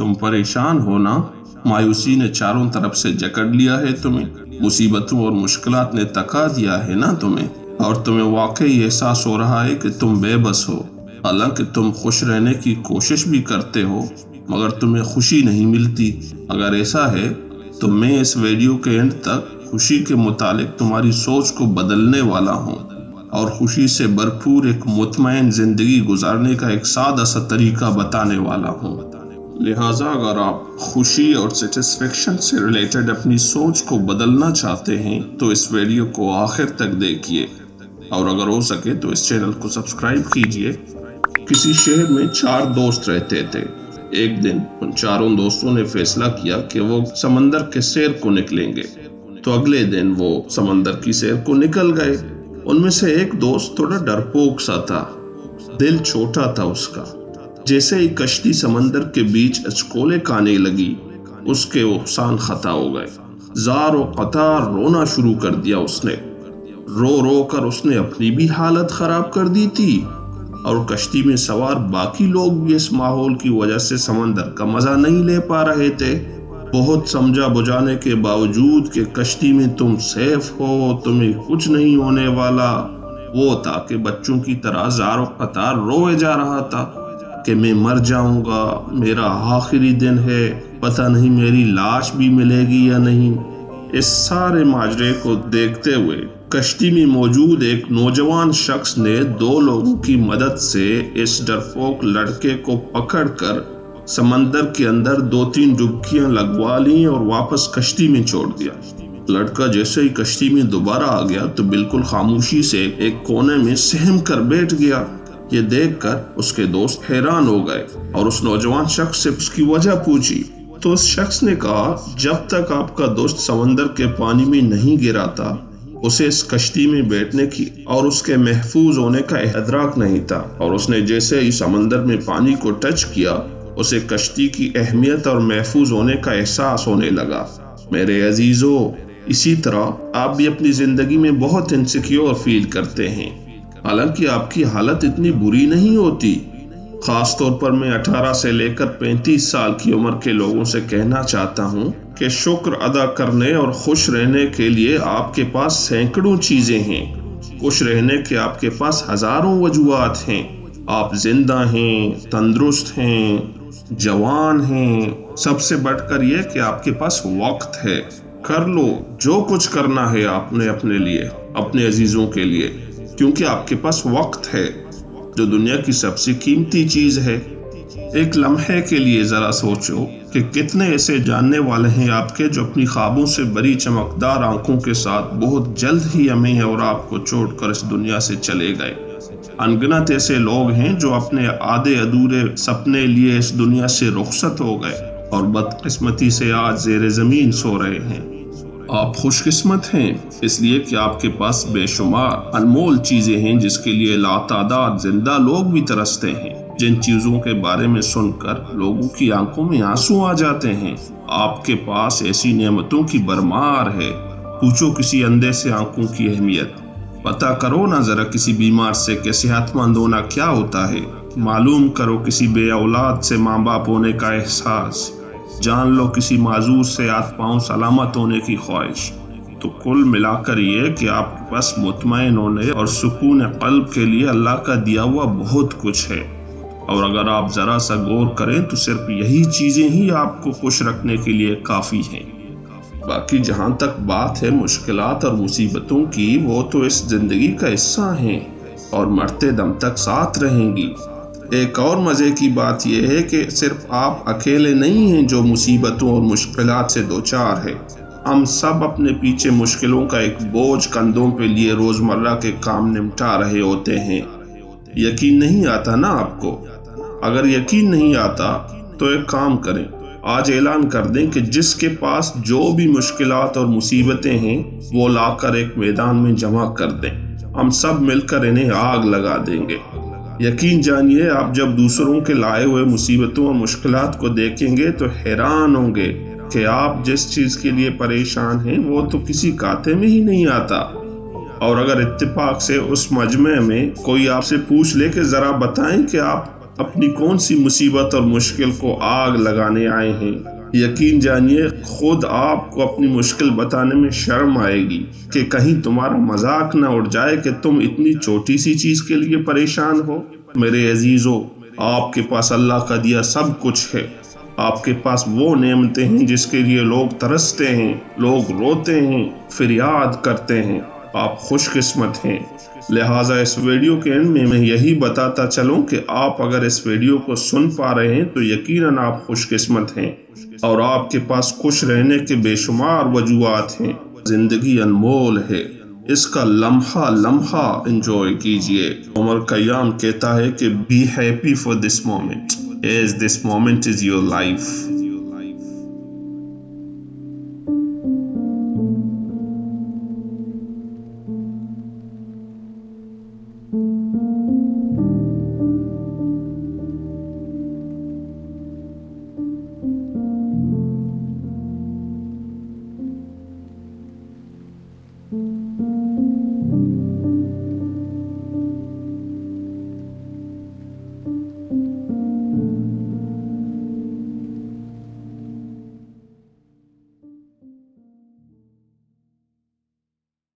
तुम परेशान हो ना। मायूसी ने चारों तरफ से जकड़ लिया है तुम्हें, मुसीबतों और मुश्किलात ने तका दिया है ना तुम्हें, और तुम्हें वाकई एहसास हो रहा है कि तुम बेबस हो। हालांकि तुम खुश रहने की कोशिश भी करते हो मगर तुम्हें खुशी नहीं मिलती। अगर ऐसा है तो मैं इस वीडियो के एंड तक खुशी के मुतालिक तुम्हारी सोच को बदलने वाला हूँ और खुशी से भरपूर एक मुतमईन जिंदगी गुजारने का एक सादा सा तरीका बताने वाला हूँ। लिहाजा अगर आप खुशी और सेटिस्फेक्शन से रिलेटेड अपनी सोच को बदलना चाहते हैं तो इस वीडियो को आखिर तक देखिए, और अगर हो सके तो इस चैनल को सब्सक्राइब कीजिए। किसी शहर में 4 दोस्त रहते थे। एक दिन उन चारों दोस्तों ने फैसला किया कि वो समंदर के सैर को निकलेंगे, तो अगले दिन वो समंदर की सैर को निकल गए। उनमें से एक दोस्त थोड़ा डरपोक सा था, दिल छोटा था उसका। जैसे ही कश्ती समंदर के बीच अचकोले खाने लगी, उसके ओहसान खता हो गए। जार व कतार रोना शुरू कर दिया उसने। रो रो कर उसने अपनी भी हालत खराब कर दी थी, और कश्ती में सवार बाकी लोग भी इस माहौल की वजह से समंदर का मजा नहीं ले पा रहे थे। बहुत समझा बुझाने के बावजूद कि कश्ती में तुम सेफ हो, तुम्हें कुछ नहीं होने वाला, वो था कि बच्चों की तरह जार कतार रोए जा रहा था कि मैं मर जाऊंगा, मेरा आखिरी दिन है, पता नहीं मेरी लाश भी मिलेगी या नहीं। इस सारे माजरे को देखते हुए कश्ती में मौजूद एक नौजवान शख्स ने 2 लोगों की मदद से इस डरपोक लड़के को पकड़कर समंदर के अंदर 2-3 डुबकियां लगवा ली और वापस कश्ती में छोड़ दिया। लड़का जैसे ही कश्ती में दोबारा आ गया तो बिल्कुल खामोशी से एक कोने में सहम कर बैठ गया। ये देखकर उसके दोस्त हैरान हो गए और उस नौजवान शख्स से उसकी वजह पूछी। तो उस शख्स ने कहा, जब तक आपका दोस्त समंदर के पानी में नहीं गिरा था, उसे इस कश्ती में बैठने की और उसके महफूज होने का इदराक नहीं था, और उसने जैसे ही समंदर में पानी को टच किया, उसे कश्ती की अहमियत और महफूज होने का एहसास होने लगा। मेरे अजीजों, इसी तरह आप भी अपनी जिंदगी में बहुत इनसिक्योर फील करते हैं। हालांकि आपकी हालत इतनी बुरी नहीं होती। खास तौर पर मैं 18 से लेकर 35 साल की उम्र के लोगों से कहना चाहता हूँ कि शुक्र अदा करने और खुश रहने के लिए आपके पास सैकड़ों चीजें हैं। खुश रहने के आपके पास हजारों वजूहात हैं। आप जिंदा हैं, तंदुरुस्त हैं, जवान हैं। सबसे बढ़कर यह कि आपके पास वक्त है। कर लो जो कुछ करना है आपने अपने लिए, अपने अजीजों के लिए, क्योंकि आपके पास वक्त है, जो दुनिया की सबसे कीमती चीज है। एक लम्हे के लिए जरा सोचो कि कितने ऐसे जानने वाले हैं आपके जो अपनी ख्वाबों से बड़ी चमकदार आंखों के साथ बहुत जल्द ही हमें और आपको छोड़कर इस दुनिया से चले गए। अनगिनत ऐसे लोग हैं जो अपने आधे अधूरे सपने लिए इस दुनिया से रुखसत हो गए और बदकिस्मती से आज ज़ेरे ज़मीन सो रहे हैं। आप खुशकिस्मत हैं इसलिए कि आपके पास बेशुमार अनमोल चीजें हैं जिसके लिए लातादाद जिंदा लोग भी तरसते हैं, जिन चीजों के बारे में सुनकर लोगों की आंखों में आंसू आ जाते हैं। आपके पास ऐसी नेमतों की भरमार है। पूछो किसी अंधे से आंखों की अहमियत, पता करो ना जरा किसी बीमार से कि सेहतमंद होना क्या होता है। मालूम करो किसी बे औलाद से माँ बाप होने का एहसास। जान लो किसी माजूर से हाथ पांव सलामत होने की ख्वाहिश। तो कुल मिलाकर ये कि आपके पास मुतमईन होने और सुकून कल्ब के लिए अल्लाह का दिया हुआ बहुत कुछ है, और अगर आप जरा सा गौर करें तो सिर्फ यही चीजें ही आपको खुश रखने के लिए काफी हैं। बाकी जहां तक बात है मुश्किलात और मुसीबतों की, वो तो इस जिंदगी का हिस्सा हैं और मरते दम तक साथ रहेंगी। एक और मजे की बात यह है कि सिर्फ आप अकेले नहीं हैं जो मुसीबतों और मुश्किलात से दो चार है। हम सब अपने पीछे मुश्किलों का एक बोझ कंधों पे लिए रोजमर्रा के काम निपटा रहे होते हैं। यकीन नहीं आता ना आपको? अगर यकीन नहीं आता तो एक काम करें, आज ऐलान कर दें कि जिसके पास जो भी मुश्किलात और मुसीबतें हैं वो लाकर एक मैदान में जमा कर दें। हम सब मिलकर इन्हें आग लगा देंगे। यकीन जानिए, आप जब दूसरों के लाए हुए मुसीबतों और मुश्किलात को देखेंगे तो हैरान होंगे कि आप जिस चीज के लिए परेशान हैं वो तो किसी खाते में ही नहीं आता। और अगर इत्तेफाक से उस मजमे में कोई आपसे पूछ ले कि जरा बताएं कि आप اپنی کون سی مصیبت اور مشکل کو آگ لگانے آئے ہیں؟ یقین جانیے خود آپ کو اپنی مشکل بتانے میں شرم آئے گی کہ کہیں تمہارا مذاق نہ اڑ جائے کہ تم اتنی چھوٹی سی چیز کے لیے پریشان ہو۔ میرے عزیزو، آپ کے پاس اللہ کا دیا سب کچھ ہے۔ آپ کے پاس وہ نعمتیں ہیں جس کے لیے لوگ ترستے ہیں، لوگ روتے ہیں، فریاد کرتے ہیں۔ آپ خوش قسمت ہیں۔ لہٰذا اس ویڈیو کے اینڈ میں یہی بتاتا چلوں کہ آپ اگر اس ویڈیو کو سن پا رہے ہیں تو یقیناً آپ خوش قسمت ہیں اور آپ کے پاس خوش رہنے کے بے شمار وجوہات ہیں۔ زندگی انمول ہے، اس کا لمحہ لمحہ انجوائے کیجئے۔ عمر خیام کہتا ہے کہ be happy for this moment as this moment is your life۔